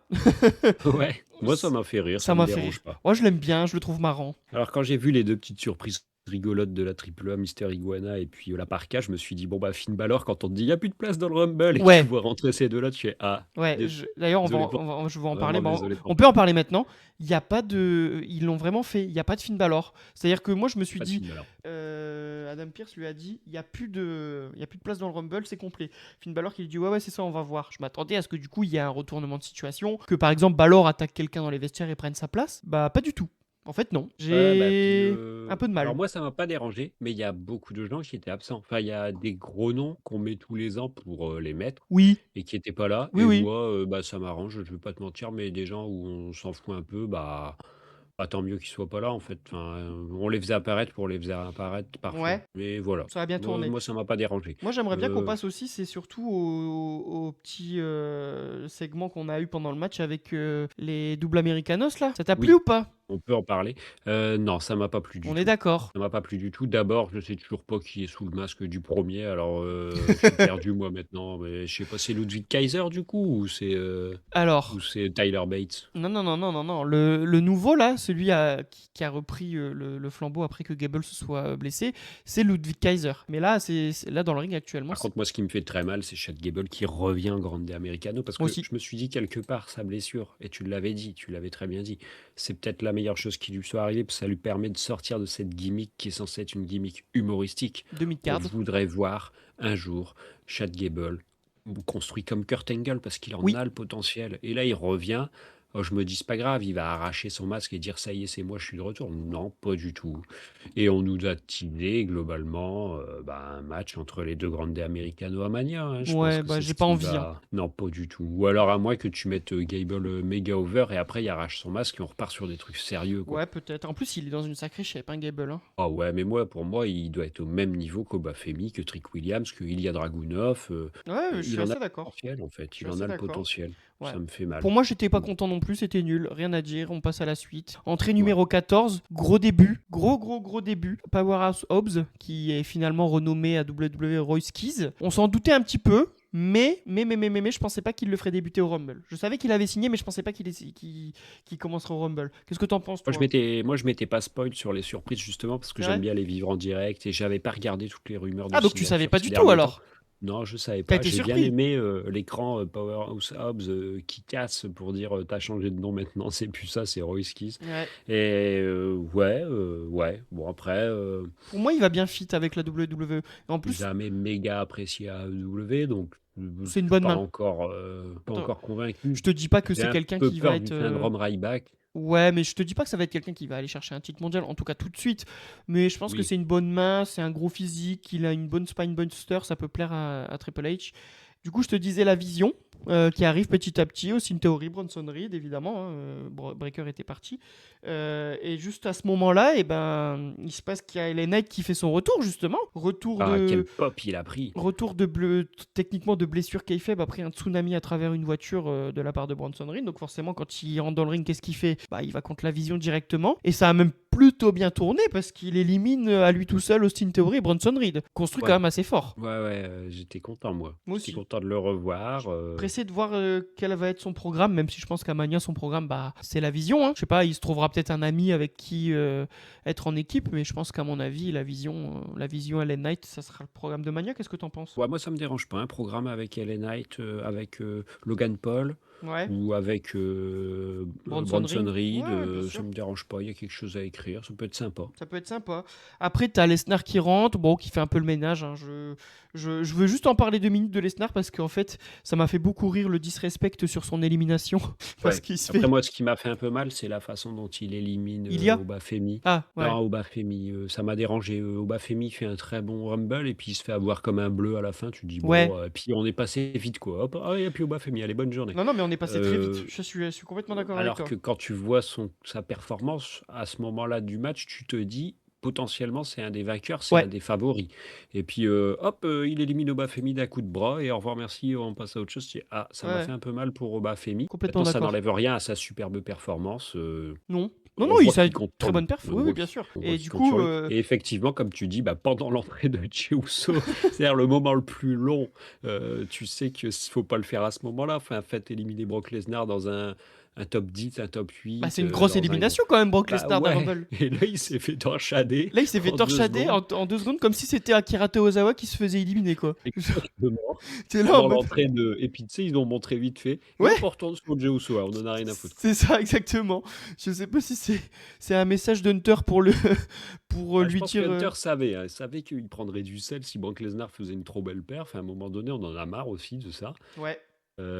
Ouais, moi ça m'a fait rire, Ça ça me m'a fait rire. dérange pas. Moi je l'aime bien, je le trouve marrant. Alors quand j'ai vu les deux petites surprises rigolotes de la AAA, Mister Iguana et puis la Parka, je me suis dit, bon bah Finn Balor, quand on te dit, il n'y a plus de place dans le Rumble et que Ouais. tu vois rentrer ces deux-là, tu fais, ah, Ouais, d'ailleurs, désolé pour- je vais en vraiment parler. désolé pour On peut en parler maintenant. Il y a pas de, ils l'ont vraiment fait. Il n'y a pas de Finn Balor. C'est-à-dire que moi, je me suis pas de dit, Finn Balor. Adam Pearce lui a dit, il y a plus de place dans le Rumble, c'est complet. Finn Balor qui lui dit, ouais, c'est ça, on va voir. Je m'attendais à ce que du coup, il y ait un retournement de situation, que par exemple Balor attaque quelqu'un dans les vestiaires et prenne sa place. Bah, pas du tout. En fait, non. Ouais, bah, J'ai puis, un peu de mal. alors moi, ça m'a pas dérangé, mais il y a beaucoup de gens qui étaient absents. Enfin, il y a des gros noms qu'on met tous les ans pour les mettre Oui, et qui étaient pas là. oui, Et oui. moi, bah, ça m'arrange, je vais pas te mentir, mais des gens où on s'en fout un peu, bah, tant mieux qu'ils soient pas là en fait. Enfin, on les faisait apparaître pour les faire apparaître parfois. Ouais, Mais voilà. ça a bien tourné. Moi, ça m'a pas dérangé. Moi, j'aimerais bien qu'on Euh, passe aussi, c'est surtout au petit segment qu'on a eu pendant le match avec les doubles Americanos, là. Ça t'a plu oui, ou pas? on peut en parler. Non, ça m'a pas plu du On est tout. d'accord. Ça m'a pas plu du tout. D'abord, je sais toujours pas qui est sous le masque du premier. Alors, je suis perdu moi maintenant. Mais je sais pas, c'est Ludwig Kaiser du coup Alors, ou c'est Tyler Bates. non, non, non, non, non, non. Le nouveau, là, celui qui a repris le flambeau après que Gable se soit blessé, c'est Ludwig Kaiser. Mais là, là dans le ring actuellement, Par contre, moi, ce qui me fait très mal, c'est Chad Gable qui revient Grande Americano parce moi que aussi. je me suis dit quelque part sa blessure, et tu l'avais dit, tu l'avais très bien dit, c'est peut-être la meilleure chose qui lui soit arrivée, parce que ça lui permet de sortir de cette gimmick qui est censée être une gimmick humoristique. De On mid-card. voudrait voir un jour Chad Gable construit comme Kurt Angle parce qu'il en Oui. a le potentiel. Et là, il revient. Oh, je me dis, c'est pas grave, il va arracher son masque et dire ça y est, c'est moi, je suis de retour. Non, pas du tout. Et on nous a teasé globalement un match entre les deux grandes Americano à Mania. Hein. Je pense Ouais, que bah c'est j'ai ce pas qui envie. Hein. va. Non, pas du tout. Ou alors à moins que tu mettes Gable méga over et après il arrache son masque et on repart sur des trucs sérieux, quoi. Ouais, peut-être. En plus, il est dans une sacrée shape, hein, Gable. Hein. Ah ouais, mais moi, pour moi, il doit être au même niveau qu'Obafemi, que Trick Williams, que Ilya Dragunov. Ouais, je suis Il en a assez le d'accord. potentiel, en Je fait. suis Il en assez a le d'accord. potentiel. Ouais. Ça me fait mal. Pour moi, j'étais pas Mm. content non plus, c'était nul, rien à dire, on passe à la suite. Entrée Ouais. numéro 14, gros début, gros début. Powerhouse Hobbs, qui est finalement renommé à WWE Royce Keys. On s'en doutait un petit peu, mais, je pensais pas qu'il le ferait débuter au Rumble. Je savais qu'il avait signé, mais je pensais pas qu'il commencerait au Rumble. Qu'est-ce que t'en penses, toi? Moi, je m'étais pas spoil sur les surprises, justement, parce que C'est j'aime vrai. bien les vivre en direct et j'avais pas regardé toutes les rumeurs de Ah, donc tu savais signature pas ces du tout derniers temps. alors? Non, je savais T'as pas. été J'ai bien surpris? aimé l'écran Powerhouse Hobbs qui casse pour dire t'as changé de nom maintenant, c'est plus ça, c'est Royce Keys. Ouais. Et ouais. Bon, après, Pour moi, il va bien fit avec la WWE. Et en plus, jamais méga apprécié à AEW, donc je c'est une suis bonne pas main. encore, pas Attends, encore convaincu. je te dis pas que J'ai c'est un quelqu'un peu qui va peur du être. syndrome Ryback. Ouais, mais je te dis pas que ça va être quelqu'un qui va aller chercher un titre mondial, en tout cas tout de suite. Mais je pense que Oui. c'est une bonne main, c'est un gros physique, il a une bonne spine buster, ça peut plaire à Triple H. Du coup, je te disais la vision qui arrive petit à petit, aussi une théorie Bronson Reed, évidemment. Hein, Breaker était parti. Et juste à ce moment-là, il se passe qu'il y a LA Knight qui fait son retour, justement. Ah, quel pop il a pris. Retour techniquement de blessure kayfabe après un tsunami à travers une voiture de la part de Bronson Reed. Donc forcément, quand il rentre dans le ring, qu'est-ce qu'il fait? Bah, il va contre la vision directement. Et ça a même plutôt bien tourné parce qu'il élimine à lui tout seul Austin Theory et Bronson Reed. Construit Ouais. quand même assez fort. Ouais, j'étais content, moi. Moi J'étais aussi. content de le revoir. Pressé de voir quel va être son programme, même si je pense qu'à Mania, son programme, bah, c'est la vision. Hein. Je sais pas, il se trouvera peut-être un ami avec qui être en équipe, mais je pense qu'à mon avis, la vision LA Knight, ça sera le programme de Mania. Qu'est-ce que t'en penses? Ouais, moi, ça me dérange pas. Un programme avec LA Knight, avec Logan Paul Ouais. ou avec Bronson Bronson Reed, Ouais, bien ça sûr. me dérange pas. Il y a quelque chose à écrire. Ça peut être sympa. Ça peut être sympa. Après, t'as Lesnar qui rentre, bon, qui fait un peu le ménage. Hein. Je veux juste en parler 2 minutes de Lesnar parce qu'en fait, ça m'a fait beaucoup rire le disrespect sur son élimination. Parce Ouais. qu'il se Après, fait. moi, ce qui m'a fait un peu mal, c'est la façon dont il élimine Ilya Obafemi. Ah, ouais. Non, Obafemi, ça m'a dérangé. Obafemi fait un très bon Rumble et puis il se fait avoir comme un bleu à la fin. Tu te dis, Ouais. bon, puis on est passé vite, quoi. Hop, ah, et puis Obafemi, allez, bonne journée. Non, mais on est passé très vite. Euh, Je suis complètement d'accord avec Alors toi. que quand tu vois sa performance à ce moment-là du match, tu te dis potentiellement c'est un des vainqueurs, c'est Ouais. un des favoris. Et puis hop, il élimine Obafemi d'un coup de bras et au revoir, merci, on passe à autre chose. Tu dis, ah, ça m'a Ouais. fait un peu mal pour Obafemi. Complètement Maintenant, ça d'accord. n'enlève rien à sa superbe performance. Non. On Non, il voit a qu'il une compte très sur bonne lui. perf. On Oui, voit bien sûr. on voit Et qu'il du compte sur coup, lui. Et effectivement, comme tu dis, pendant l'entrée de Jey Uso, c'est-à-dire le moment le plus long, tu sais qu'il ne faut pas le faire à ce moment-là. Enfin, faites éliminer Brock Lesnar dans un top 10, un top 8. bah, c'est une grosse dans un élimination quand même, Brock Bah Lesnar d'un ouais, Rumble. et là il s'est fait torchader Là, il s'est fait en 2 torchader secondes. en 2 secondes comme si c'était Akira Tozawa qui se faisait éliminer, quoi. Exactement. T'es là en Pendant mode. l'entrée de. Et puis tu sais, ils l'ont montré vite fait. Et Ouais. hop, on retourne sur Jey Uso, on en a rien à foutre. C'est ça, exactement. Je sais pas si c'est un message d'Hunter pour Ah, je lui pense dire. que Hunter savait, hein, il savait qu'il prendrait du sel si Brock Lesnar faisait une trop belle perf. À un moment donné, on en a marre aussi de ça. Ouais,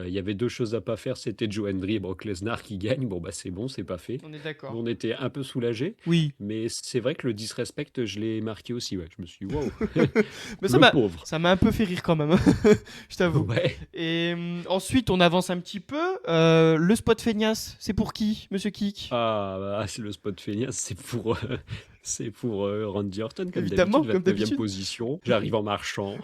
Il y avait 2 choses à pas faire, c'était Joe Hendry et Brock Lesnar qui gagnent. Bon, bah c'est bon, c'est pas fait. on est d'accord. On était un peu soulagés, Oui. mais c'est vrai que le disrespect, je l'ai marqué aussi. Ouais. Je me suis dit, wow, Mais le pauvre. ça m'a un peu fait rire quand même, je t'avoue. Ouais. Et ensuite, on avance un petit peu. Le spot feignasse, c'est pour qui, Monsieur Kik? Ah, bah, c'est le spot feignasse, c'est pour Randy Orton, comme Évidemment, d'habitude, comme 29e d'habitude. position. J'arrive en marchant,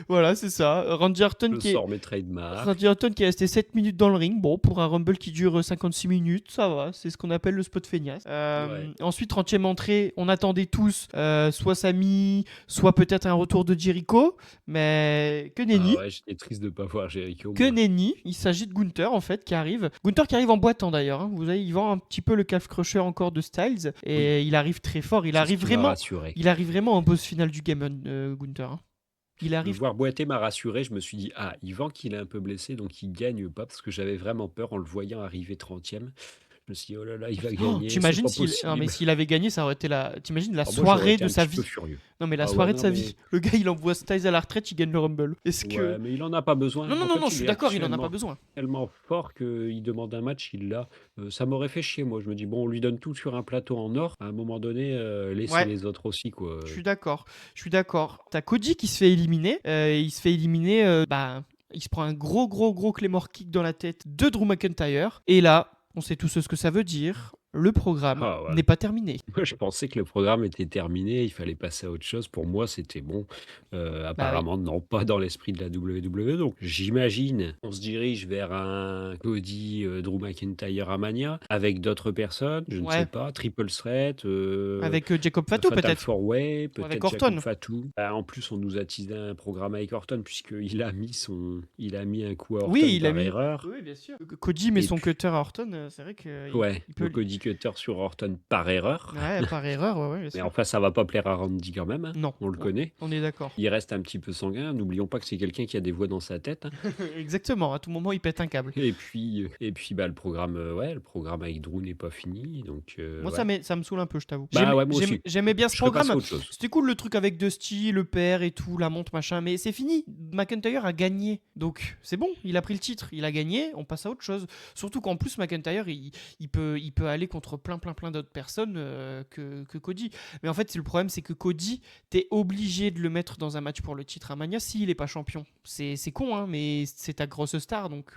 Voilà, c'est ça. je sors mes trademarks. Randy Orton qui est resté 7 minutes dans le ring. Bon, pour un Rumble qui dure 56 minutes, ça va. C'est ce qu'on appelle le spot feignasse. Ouais. Ensuite, 30e entrée, on attendait tous soit Sami, soit peut-être un retour de Jericho. Mais que nenni. Ah ouais, j'étais triste de pas voir Jericho. Que moi. nenni, il s'agit de Gunther en fait qui arrive. Gunther qui arrive en boitant d'ailleurs. Hein. Vous voyez, il vend un petit peu le calf crusher encore de Styles et il arrive très fort. Il C'est ce arrive qui m'a vraiment, rassuré. il arrive vraiment en boss final du game, Gunther. Hein. Il Le arrive. voir boiter m'a rassuré. Je me suis dit, ah, il vend qu'il est un peu blessé, donc il gagne pas, parce que j'avais vraiment peur en le voyant arriver 30e. me suis dit: «Oh là là, il va Oh, gagner, c'est t'imagines pas non, mais possible». s'il avait gagné, ça aurait été t'imagines la Ah moi, j'aurais soirée été de un sa petit peu vie. furieux. Non, mais la Ah ouais, soirée de non, sa mais vie. Le gars, il envoie Styles à la retraite, il gagne le Rumble. Est-ce que. ouais, mais il en a pas besoin. Non, non, En non, fait, non, je il suis est d'accord, il en a pas actuellement besoin. tellement fort qu'il demande un match, il l'a. Ça m'aurait fait chier, moi. Je me dis: «Bon, on lui donne tout sur un plateau en or. À un moment donné, laissez Ouais. les autres aussi, quoi». Je suis d'accord. Je suis d'accord. T'as Cody qui se fait éliminer. Il se fait éliminer. Il se prend un gros, gros, gros Claymore kick dans la tête de Drew McIntyre. Et là, on sait tous ce que ça veut dire. Le programme Ah ouais. n'est pas terminé. Moi, je pensais que le programme était terminé, il fallait passer à autre chose. Pour moi, c'était bon. Bah oui. Apparemment, non, pas dans l'esprit de la WWE. Donc, j'imagine, on se dirige vers un Cody, Drew McIntyre à Mania, avec d'autres personnes, je ne sais Ouais. pas, Triple Threat, Avec Jacob Fatu Fatal peut-être. 4-Way, Ou avec peut-être Jacob Orton. Fatu. Bah, en plus, on nous a teasé un programme avec Orton, puisqu'il a il a mis un coup à Orton Oui, il a par mis. erreur. Oui, bien sûr. Cody met Et son puis, cutter à Orton. C'est vrai qu'il ouais, il peut. le Cody Cutter sur Orton par erreur. Ouais, par erreur, ouais, ouais, bien Mais sûr. enfin, ça va pas plaire à Randy quand même, hein, Non, on le connaît. on est d'accord. Il reste un petit peu sanguin, n'oublions pas que c'est quelqu'un qui a des voix dans sa tête, hein. Exactement. À tout moment, il pète un câble. Et puis bah, le programme avec Drew n'est pas fini, donc Moi, ouais. ça me saoule un peu, je t'avoue. Bah ouais, moi aussi. J'aimais bien ce Je serais passé à programme. autre chose. C'était cool le truc avec Dusty, le père et tout, la montre, machin. Mais c'est fini. McIntyre a gagné. Donc, c'est bon. Il a pris le titre. Il a gagné. On passe à autre chose. Surtout qu'en plus, McIntyre, il peut aller contre plein d'autres personnes que Cody. Mais en fait, le problème, c'est que Cody, t'es obligé de le mettre dans un match pour le titre à Mania s'il est pas champion. C'est con, hein, mais c'est ta grosse star. Donc,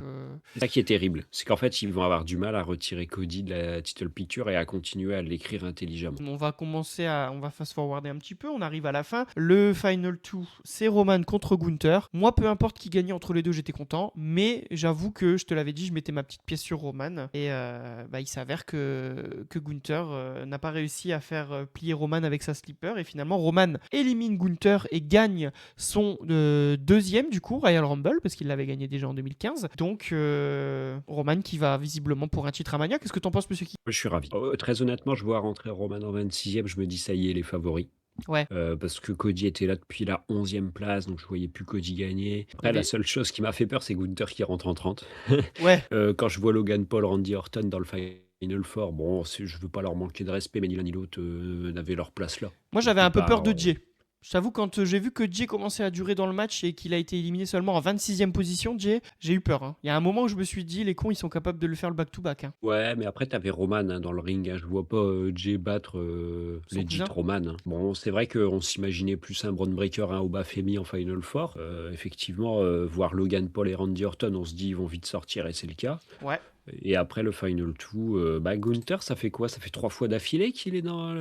C'est ça qui est terrible, c'est qu'en fait, ils vont avoir du mal à retirer Cody de la title picture et à continuer à l'écrire intelligemment. on va fast-forwarder un petit peu, on arrive à la fin. Le Final 2, c'est Roman contre Gunther. Moi, peu importe qui gagnait entre les deux, j'étais content, mais j'avoue que je te l'avais dit, je mettais ma petite pièce sur Roman, et il s'avère que Gunther n'a pas réussi à faire plier Roman avec sa slipper, et finalement, Roman élimine Gunther et gagne son deuxième, du coup, Royal Rumble, parce qu'il l'avait gagné déjà en 2015. Donc, Roman qui va visiblement pour un titre à Mania. Qu'est-ce que t'en penses, monsieur Ki? Je suis ravi. Très honnêtement, je vois rentrer Roman en 26e, je me dis ça y est, les favoris. Ouais. Parce que Cody était là depuis la 11e place, donc je voyais plus Cody gagner. Après, Mais- la seule chose qui m'a fait peur, c'est Gunther qui rentre en 30. Ouais. Quand je vois Logan Paul, Randy Orton dans le Final Four, bon, je veux pas leur manquer de respect, mais ni l'un ni l'autre n'avaient leur place là. Moi, j'avais un peu Bah, peur de Jay. Je t'avoue, quand j'ai vu que Jay commençait à durer dans le match et qu'il a été éliminé seulement en 26e position, Jay, j'ai eu peur, hein. Il y a un moment où je me suis dit, les cons, ils sont capables de le faire le back-to-back, hein. Ouais, mais après, t'avais Roman hein, dans le ring, hein. Je vois pas Jay battre Son legit cousin. Roman, hein. Bon, c'est vrai qu'on s'imaginait plus un Braun Breaker, un Obafemi en Final Four. Effectivement, voir Logan Paul et Randy Orton, on se dit ils vont vite sortir et c'est le cas. Ouais. Et après le Final 2, Gunther, ça fait quoi? Ça fait 3 fois d'affilée qu'il est dans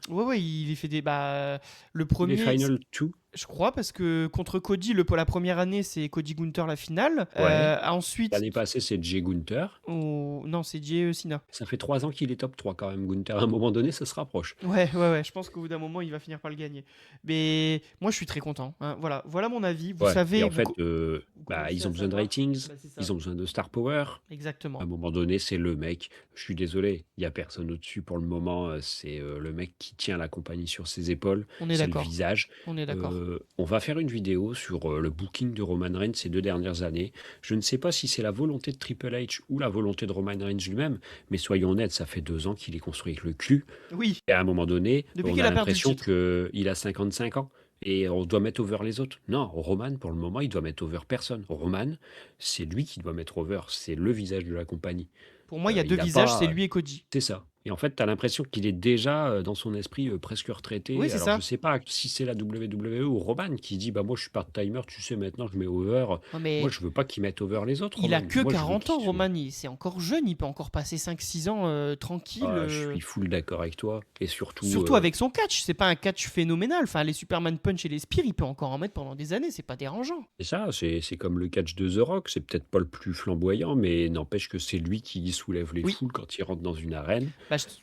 Ouais, il fait des. Le les premier. Final 2? Je crois, parce que contre Cody, la première année, c'est Cody Gunther la finale. Ouais. Ensuite. L'année passée, c'est Jay Gunther. Non, c'est Jay Cena. Ça fait 3 ans qu'il est top 3 quand même, Gunther. À un moment donné, ça se rapproche. Ouais, je pense qu'au bout d'un moment, il va finir par le gagner. Mais moi, je suis très content, hein. Voilà mon avis. Vous Ouais. savez. Et en vous fait, co- vous commencez ils à ont besoin de savoir. ratings, Bah, c'est ça. ils ont besoin de star power. Exactement. À un moment donné, c'est le mec. Je suis désolé, il n'y a personne au-dessus pour le moment. C'est le mec qui tient la compagnie sur ses épaules. On est C'est le d'accord. visage. On est d'accord. On va faire une vidéo sur le booking de Roman Reigns ces 2 dernières années. Je ne sais pas si c'est la volonté de Triple H ou la volonté de Roman Reigns lui-même, mais soyons honnêtes, ça fait 2 ans qu'il est construit avec le cul. Oui. Et à un moment donné, Depuis on qu'il a a perdu le l'impression titre. qu'il a 55 ans. Et on doit mettre over les autres. Non, Roman, pour le moment, il doit mettre over personne. Roman, c'est lui qui doit mettre over. C'est le visage de la compagnie. Pour moi, il y a deux Il a visages, c'est pas. lui et Cody. C'est ça. Et en fait, tu as l'impression qu'il est déjà dans son esprit presque retraité. Oui, c'est Alors, ça. je sais pas si c'est la WWE ou Roman qui dit bah moi je suis part-timer, tu sais, maintenant je mets over. Non, mais Moi, je veux pas qu'il mette over les autres. il a Roman. que Moi, je veux 40 ans, qu'il- Roman. C'est encore jeune, il peut encore passer 5-6 ans tranquille. Ah, je suis full d'accord avec toi. Et surtout. Surtout avec son catch, c'est pas un catch phénoménal. Enfin, les Superman Punch et les Spears, il peut encore en mettre pendant des années, c'est pas dérangeant. C'est ça, c'est comme le catch de The Rock. C'est peut-être pas le plus flamboyant, mais n'empêche que c'est lui qui soulève les Oui. foules quand il rentre dans une arène.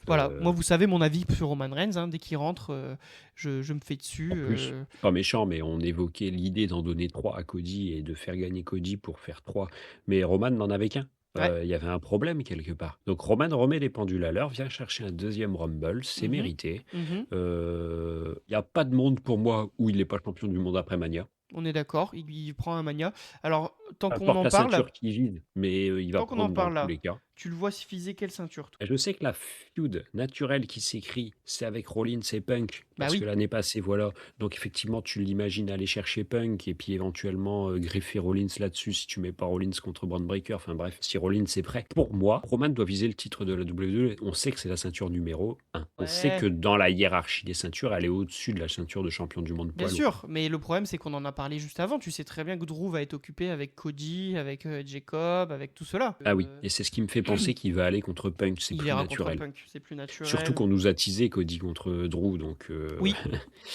Voilà, Euh, moi vous savez mon avis sur Roman Reigns, hein. Dès qu'il rentre, je me fais dessus. En plus, pas méchant, mais on évoquait l'idée d'en donner 3 à Cody et de faire gagner Cody pour faire 3. Mais Roman n'en avait qu'un. Ouais. Il y avait un problème quelque part. Donc Roman remet les pendules à l'heure, vient chercher un deuxième Rumble, c'est Mhm. mérité. Mhm. Il n'y a pas de monde pour moi où il n'est pas champion du monde après Mania. On est d'accord, il prend un Mania. Alors, tant qu'on Porte en la parle, ceinture qui vide, mais il va tant qu'on en prendre dans parle tous là, les cas. Tu le vois viser quelle ceinture, toi? Je sais que la feud naturelle qui s'écrit, c'est avec Rollins et Punk, Bah parce que oui, l'année passée, voilà. Donc effectivement, tu l'imagines aller chercher Punk et puis éventuellement greffer Rollins là-dessus si tu mets pas Rollins contre Braun Breaker. Enfin bref, si Rollins est prêt. Pour moi, Roman doit viser le titre de la WWE. On sait que c'est la ceinture numéro 1. On sait que ouais. dans la hiérarchie des ceintures, elle est au-dessus de la ceinture de champion du monde Bien poids lourd. sûr, mais le problème c'est qu'on en a parlé juste avant. Tu sais très bien que Drew va être occupé avec Cody, avec Jacob, avec tout cela. Ah oui, et c'est ce qui me fait penser qu'il va aller contre Punk, c'est Il plus ira contre naturel. Punk, c'est plus Surtout naturel. qu'on nous a teasé Cody contre Drew, donc Oui,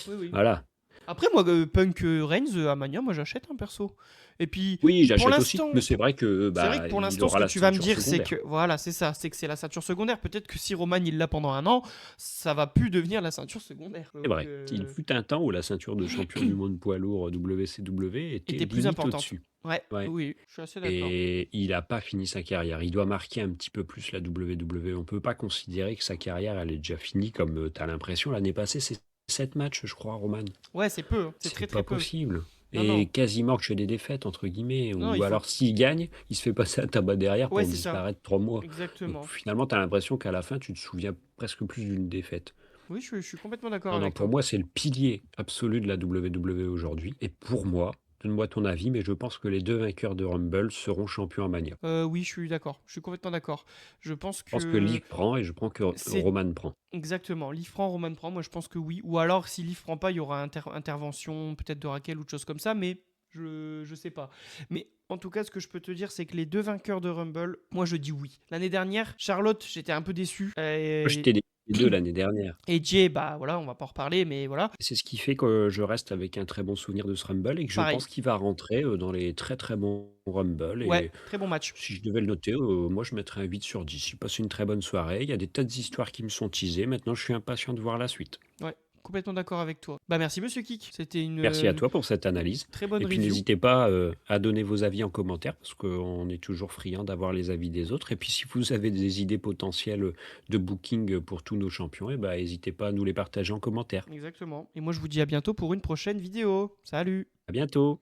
oui, oui. voilà. Après, moi, Punk Reigns à Mania, moi j'achète un perso. Et puis, Oui, pour j'achète aussi, l'instant, mais c'est vrai que c'est vrai bah que pour il l'instant, ce aura que la tu vas me ceinture dire, c'est secondaire. que voilà, c'est que c'est la ceinture secondaire. Peut-être que si Roman il l'a pendant un an, ça va plus devenir la ceinture secondaire. C'est Donc, vrai. Il fut un temps où la ceinture de champion du monde poids lourd WCW était était plus limite importante. au-dessus. Ouais, Ouais. oui, je suis assez d'accord. Et il n'a pas fini sa carrière. Il doit marquer un petit peu plus la WWE. On peut pas considérer que sa carrière, elle est déjà finie comme tu as l'impression. L'année passée, c'est 7 matchs, je crois, Roman. Ouais, c'est peu, hein. C'est très C'est très pas peu. possible. Non, Et non, quasiment que des défaites, entre guillemets. non, il Ou faut. alors, s'il gagne, il se fait passer un tabac derrière Ouais, pour c'est ça, disparaître 3 mois. Donc exactement. finalement, tu as l'impression qu'à la fin, tu te souviens presque plus d'une défaite. Oui, je suis complètement d'accord Non, non, avec pour toi. moi, c'est le pilier absolu de la WWE aujourd'hui. Et pour moi, donne-moi ton avis, mais je pense que les deux vainqueurs de Rumble seront champions à Mania. Oui, je suis d'accord. Je suis complètement d'accord. Je pense Je pense que que Liv prend et je pense que c'est Roman prend. exactement. Liv prend, Roman prend. Moi, je pense que oui. Ou alors, si Liv prend pas, il y aura intervention peut-être de Raquel ou de choses comme ça, mais je sais pas. Mais en tout cas, ce que je peux te dire, c'est que les deux vainqueurs de Rumble, moi, je dis oui. L'année dernière, Charlotte, j'étais un peu déçu. Moi, je t'ai dit les deux l'année dernière. Et Jay, bah voilà, on va pas en reparler, mais voilà. Et c'est ce qui fait que je reste avec un très bon souvenir de ce Rumble et que je Pareil. pense qu'il va rentrer dans les très très bons Rumble. Ouais, Et très bon match. si je devais le noter, moi je mettrais un 8 sur 10. Il passe une très bonne soirée. Il y a des tas d'histoires qui me sont teasées. Maintenant, je suis impatient de voir la suite. Ouais, complètement d'accord avec toi. Bah merci, Monsieur Kik. C'était une Merci à toi pour cette analyse. très bonne Et puis review. n'hésitez pas à donner vos avis en commentaire parce qu'on est toujours friand d'avoir les avis des autres. Et puis si vous avez des idées potentielles de booking pour tous nos champions, eh ben, n'hésitez pas à nous les partager en commentaire. Exactement. Et moi, je vous dis à bientôt pour une prochaine vidéo. Salut! À bientôt!